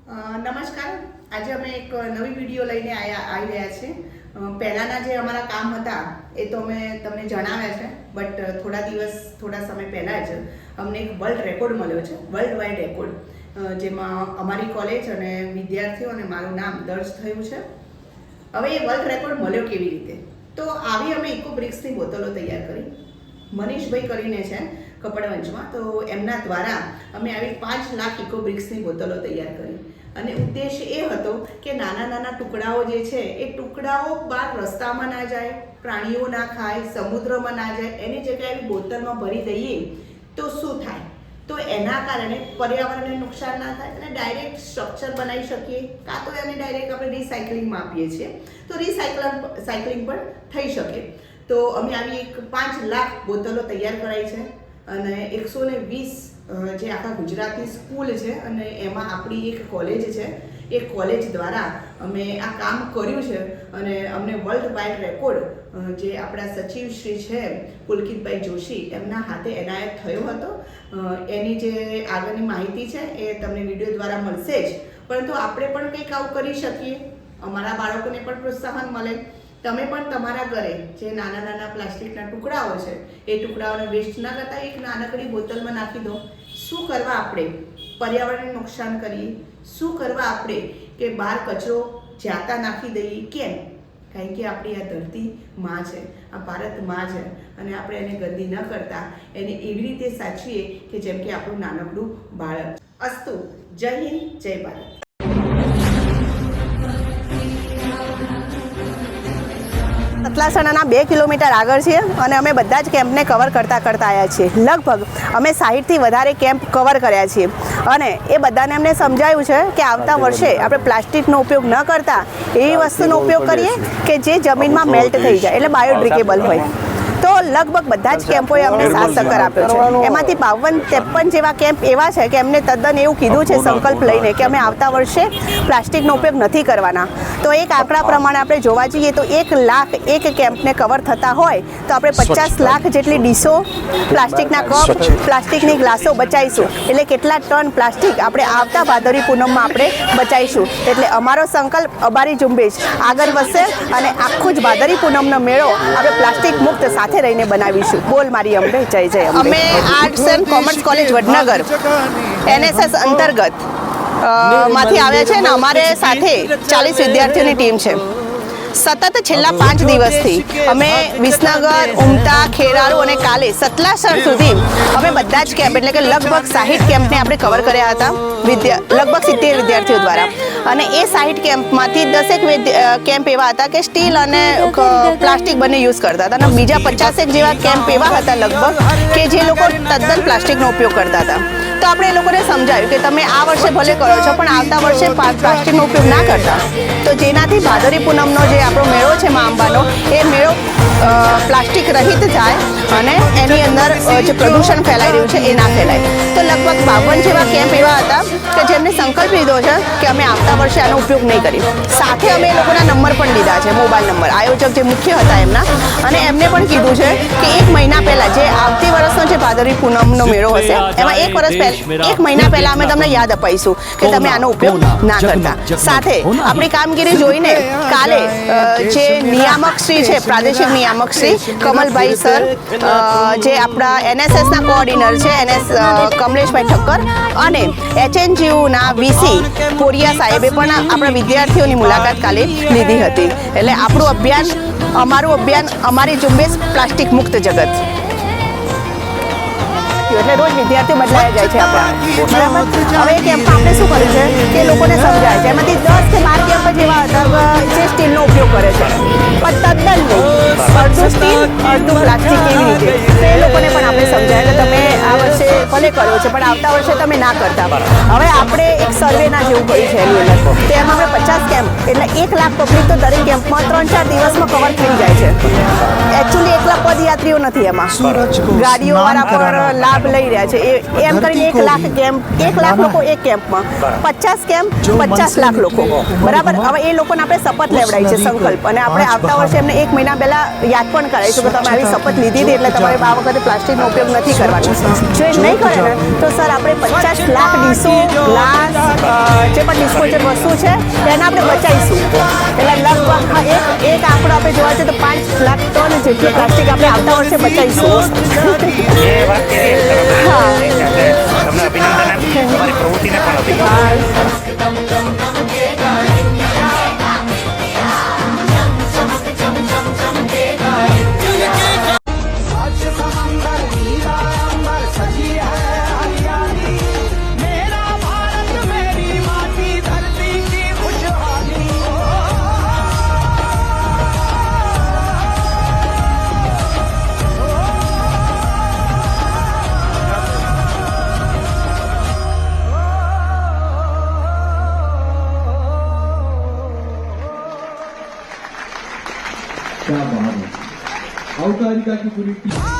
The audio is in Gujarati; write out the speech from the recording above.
નમસ્કાર. આજે અમે એક નવી વિડીયો લઈને આવી રહ્યા છીએ. પહેલાંના જે અમારા કામ હતા એ તો અમે તમને જણાવ્યા છે, બટ થોડા સમય પહેલાં જ અમને એક વર્લ્ડ રેકોર્ડ મળ્યો છે, વર્લ્ડ વાઇડ રેકોર્ડ, જેમાં અમારી કોલેજ અને વિદ્યાર્થીઓ અને મારું નામ દર્જ થયું છે. હવે એ વર્લ્ડ રેકોર્ડ મળ્યો કેવી રીતે? તો આવી અમે ઇકોબ્રિક્સની બોટલો તૈયાર કરી. મનીષભાઈ કરીને છે કપડવંજમાં, તો એમના દ્વારા અમે આવી 5 લાખ ઇકોબ્રિક્સની બોટલો તૈયાર કરી. અને ઉદ્દેશ એ હતો કે નાના નાના ટુકડાઓ જે છે એ ટુકડાઓ બહાર રસ્તામાં ના જાય, પ્રાણીઓ ના ખાય, સમુદ્રમાં ના જાય, એની જગ્યાએ આવી બોટલમાં ભરી દઈએ તો શું થાય? તો એના કારણે પર્યાવરણને નુકસાન ના થાય અને ડાયરેક્ટ સ્ટ્રક્ચર બનાવી શકીએ, કાં તો એને ડાયરેક્ટ આપણે રિસાયકલિંગમાં આપીએ છીએ તો રિસાયકલિંગ પણ થઈ શકે. તો અમે આવી 5 લાખ બોટલો તૈયાર કરાઈ છે અને 120 જે આખા ગુજરાતની સ્કૂલ છે અને એમાં આપણી એક કોલેજ છે, એ કોલેજ દ્વારા અમે આ કામ કર્યું છે. અને અમને વર્લ્ડ વાઇડ રેકોર્ડ જે આપણા સચિવ શ્રી છે પુલકિતભાઈ જોશી, એમના હાથે એનાયત થયો હતો. એની જે આગળની માહિતી છે એ તમને વિડીયો દ્વારા મળશે જ, પરંતુ આપણે પણ કંઈક આવું કરી શકીએ, અમારા બાળકોને પણ પ્રોત્સાહન મળે. તમે પણ તમારા ઘરે જે નાના નાના પ્લાસ્ટિકના ટુકડાઓ છે એ ટુકડાઓને વેસ્ટ ના કરતા એક નાનકડી બોટલમાં નાખી દો. શું કરવા આપણે પર્યાવરણને નુકસાન કરીએ? શું કરવા આપણે કે બહાર કચરો જાતા નાખી દઈએ? કેમ? કારણ કે આપણી આ ધરતી માં છે, આ ભારત માં છે અને આપણે એને ગંદી ન કરતા એને એવી રીતે સાચવીએ કે જેમ કે આપણું નાનકડું બાળક. અસ્તુ. જય હિન્દ, જય ભારત. સતલાસણાના 2 કિલોમીટર આગળ છીએ અને અમે બધા જ કેમ્પને કવર કરતા આવ્યા છીએ. લગભગ અમે 60થી વધારે કેમ્પ કવર કર્યા છીએ અને એ બધાને અમને સમજાયું છે કે આવતા વર્ષે આપણે પ્લાસ્ટિકનો ઉપયોગ ન કરતા એવી વસ્તુનો ઉપયોગ કરીએ કે જે જમીનમાં મેલ્ટ થઈ જાય, એટલે બાયોડિગ્રેડેબલ હોય. તો લગભગ બધા જ કેમ્પોએ અમને સાથ સહકાર આપ્યો છે. એમાંથી 52-53 જેવા કેમ્પ એવા છે કે એમને તદ્દન એવું કીધું છે સંકલ્પ લઈને કે અમે આવતા વર્ષે પ્લાસ્ટિકનો ઉપયોગ નથી કરવાના. તો એક આંકડા પ્રમાણે આપણે જોવા જઈએ તો 1 લાખ એક કેમ્પને કવર થતા હોય તો આપણે 50 લાખ જેટલી ડીશો, પ્લાસ્ટિકના કપ, પ્લાસ્ટિકની ગ્લાસો બચાવીશું. એટલે કેટલા ટન પ્લાસ્ટિક આપણે આવતા ભાદરવી પૂનમમાં આપણે બચાવીશું. એટલે અમારો સંકલ્પ, અમારી ઝુંબેશ આગળ વધશે અને આખું જ ભાદરવી પૂનમનો મેળો આપણે પ્લાસ્ટિક મુક્ત સાથે રહીને બનાવીશું. બોલ મારી અંબે, જય જય અંબે. અમે arts and commerce college Vadnagar NSS અંતર્ગત માંથી આવ્યા છે અને અમારે સાથે 40 વિદ્યાર્થીઓની ટીમ છે. સતત છેલ્લા 5 દિવસથી અમે વિસનગર, ઉમટા, ખેરાલુ અને કાલે સતલાસણ સુધી અમે બધા જ કેમ્પ, એટલે કે લગભગ 60 કેમ્પને આપણે કવર કર્યા હતા, લગભગ 70 વિદ્યાર્થીઓ દ્વારા. અને એ 60 કેમ્પમાંથી 10 કેમ્પ એવા હતા કે સ્ટીલ અને પ્લાસ્ટિક બંને યુઝ કરતા હતા અને બીજા 50 જેવા કેમ્પ એવા હતા લગભગ કે જે લોકો તદ્દન પ્લાસ્ટિકનો ઉપયોગ કરતા હતા. તો આપણે એ લોકોને સમજાવ્યું કે તમે આ વર્ષે ભલે કરો છો પણ આવતા વર્ષે પ્લાસ્ટિકનો ઉપયોગ ના કરતા, તો જેનાથી ભાદરવી પૂનમનો જે આપણો મેળો છે મા અંબાનો, એ મેળો પ્લાસ્ટિક રહિત થાય અને એની અંદર જે પ્રદૂષણ ફેલાઈ રહ્યું છે એ ના ફેલાય. તો લગભગ 52 જેવા કેમ્પ એવા હતા કે જેમને સંકલ્પ લીધો છે કે અમે આવતા વર્ષે આનો ઉપયોગ નહીં કરીએ. સાથે અમે એ લોકોના નંબર પણ લીધા છે, મોબાઈલ નંબર, આયોજક જે મુખ્ય હતા એમના, અને એમને પણ કીધું છે કે 1 મહિના પહેલાં જે આવતી વર્ષનો જે ભાદરવી પૂનમનો મેળો હશે એમાં 1 મહિના પહેલાં અમે તમને યાદ અપાઈશું કે તમે આનો ઉપયોગ ના કરતા. સાથે આપણી કામગીરી જોઈને કાલે જે નિયામક શ્રી છે, પ્રાદેશિક નિયામક શ્રી કમલભાઈ સર, જે આપણા NSSના કોઓર્ડિનેટર છે કમલેશભાઈ ઠક્કર, અને HNGUના VC પોરિયા સાહેબે પણ આપણા વિદ્યાર્થીઓની મુલાકાત કાલે લીધી હતી. એટલે આપણું અભિયાન, અમારું અભિયાન, અમારી ઝુંબેશ પ્લાસ્ટિક મુક્ત જગત. એટલે રોજ વિદ્યાર્થીઓ બદલાયા જાય છે આપણા, બરાબર. હવે એ કેમ્પ આપણે શું કર્યું છે કે લોકોને સમજાય છે. એમાંથી 10 કે 12 કેમ્પ જેવા હતા જે સ્ટીલનો ઉપયોગ કરે છે, પણ તદ્દન નહીં, અડધું સ્ટીલ અડધું પ્લાસ્ટિક, એવી રીતે. તો એ લોકોને પણ આપણે સમજાય કે તમે આ વર્ષે ભલે કર્યો છે પણ આવતા વર્ષે તમે ના કરતા. હવે આપણે એક સર્વેના જેવું કર્યું છે એની અંદર, તેમાં આપણે 50 કેમ્પ એટલે 1 લાખ પબ્લિક તો દરેક કેમ્પમાં 3-4 દિવસમાં કવર થઈ જાય છે. એકચ્યુઅલી એકલા પદયાત્રીઓ નથી એમાં, ગાડીઓવાળા પણ લાભ લઈ રહ્યા છે. એમ કરીને 1 લાખ કેમ્પ, 1 લાખ લોકો એક કેમ્પમાં, 50 કેમ્પ 50 લાખ લોકો, બરાબર. હવે એ લોકોને આપણે શપથ લેવડાવી છે, સંકલ્પ, અને આપણે આવતા વર્ષે એમને 1 મહિના પહેલા યાદ પણ કરાવીશું કે તમે આવી શપથ લીધી હતી એટલે તમારે આ વખતે પ્લાસ્ટિકનો ઉપયોગ નથી કરવાનો. જો એ નહીં કરે ને તો સર આપણે 50 લાખ ડીશો, ગ્લાસ, જે પણ ડિસ્પોઝલ વસ્તુ છે એને આપણે બચાવીશું. એટલે લગભગ એક આંકડો આપણે જોવા જઈએ તો 5 લાખ ટન જેટલું પ્લાસ્ટિક આપણે આવતા વર્ષે બચાવીશું. એ વાત કરી તમને અભિનંદન આપીએ, તમારી પ્રવૃત્તિને પણ અભિનંદન. क्या बात है। औपचारिकता की पूरी टीम